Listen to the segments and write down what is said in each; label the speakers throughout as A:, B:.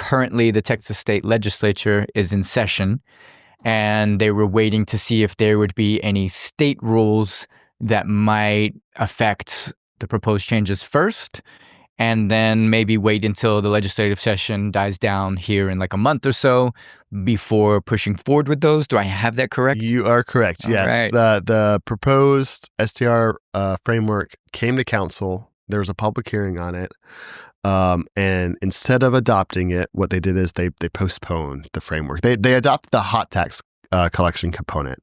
A: currently the Texas State Legislature is in session, and they were waiting to see if there would be any state rules that might affect the proposed changes first, and then maybe wait until the legislative session dies down here in like a month or so before pushing forward with those. Do I have that correct?
B: You are correct.
A: All
B: Yes.
A: right.
B: The proposed STR framework came to council. There was a public hearing on it. And instead of adopting it, what they did is they postponed the framework. They adopted the hot tax collection component,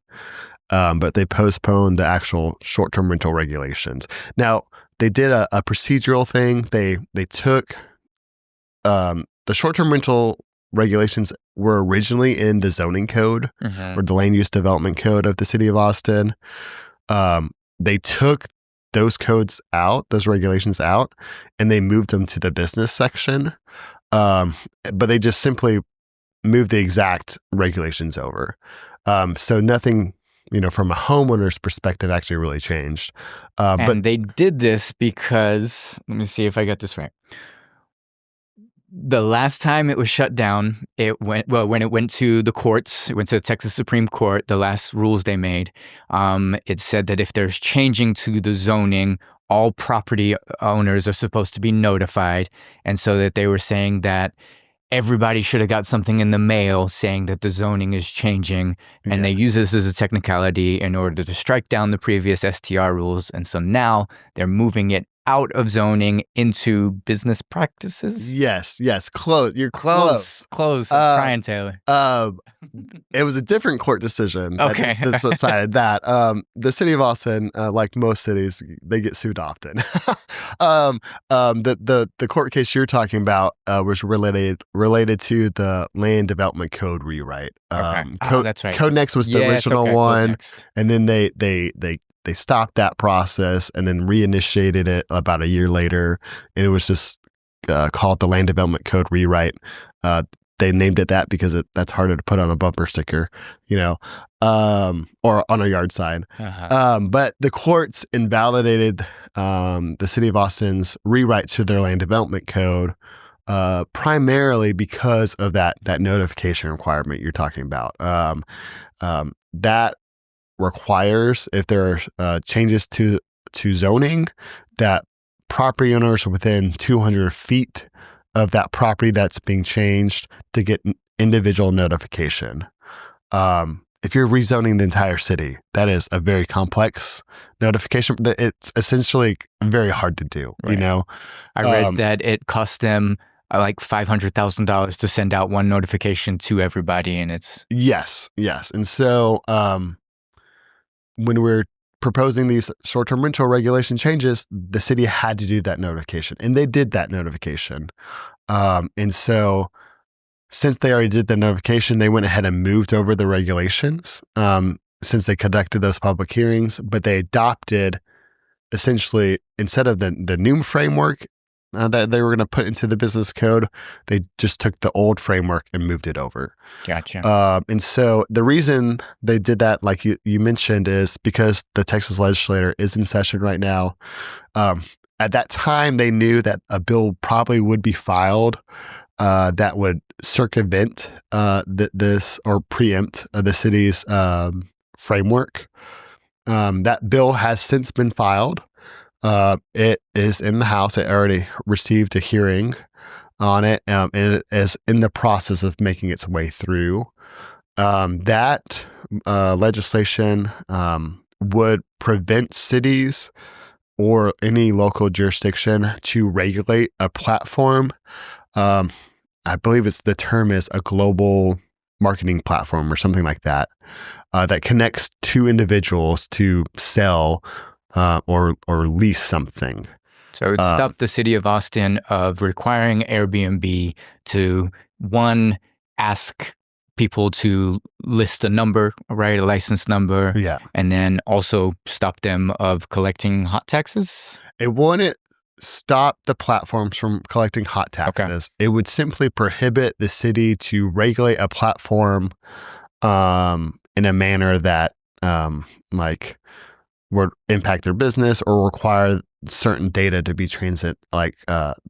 B: but they postponed the actual short-term rental regulations. Now, they did a procedural thing. They took the short-term rental regulations were originally in the zoning code or the land use development code of the city of Austin. They took those codes out, those regulations out, and they moved them to the business section. But they just simply moved the exact regulations over. So nothing, from a homeowner's perspective actually really changed.
A: But they did this because, let me see if I got this right. The last time it was shut down, when it went to the courts, it went to the Texas Supreme Court, the last rules they made, it said that if there's changing to the zoning, all property owners are supposed to be notified. And so that they were saying that everybody should have got something in the mail saying that the zoning is changing. And they use this as a technicality in order to strike down the previous STR rules. And so now they're moving it out of zoning into business practices.
B: Yes. Close. You're
A: close. I'm trying, Taylor.
B: It was a different court decision
A: Okay.
B: that decided that. The city of Austin, like most cities, they get sued often. The court case you're talking about was related to the land development code rewrite.
A: Okay. That's right.
B: Code Next was the original one, and then they stopped that process and then reinitiated it about a year later. And it was just called the Land Development Code Rewrite. They named it that because that's harder to put on a bumper sticker, or on a yard sign. But the courts invalidated the city of Austin's rewrite to their Land Development Code primarily because of that notification requirement you're talking about. That requires, if there are changes to zoning, that property owners within 200 feet of that property that's being changed to get individual notification. If you're rezoning the entire city, that is a very complex notification. It's essentially very hard to do,
A: right. I read that it cost them like $500,000 to send out one notification to everybody, and it's...
B: Yes. And so... when we're proposing these short-term rental regulation changes, the city had to do that notification, and they did that notification. And so since they already did the notification, they went ahead and moved over the regulations since they conducted those public hearings, but they adopted essentially, instead of the new framework that they were going to put into the business code, they just took the old framework and moved it over.
A: Gotcha.
B: And so the reason they did that, like you mentioned, is because the Texas legislature is in session right now. At that time, they knew that a bill probably would be filed that would circumvent this or preempt the city's framework. That bill has since been filed. It is in the House. It already received a hearing on it, and it is in the process of making its way through. That legislation would prevent cities or any local jurisdiction to regulate a platform. I believe the term is a global marketing platform or something like that, that connects two individuals to sell or lease something.
A: So it stopped the city of Austin of requiring Airbnb to, one, ask people to list a number, right, a license number, and then also stop them of collecting hot taxes?
B: It wouldn't stop the platforms from collecting hot taxes. Okay. It would simply prohibit the city to regulate a platform in a manner that would impact their business or require certain data to be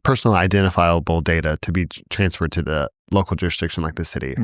B: personally identifiable data to be transferred to local jurisdiction like the city.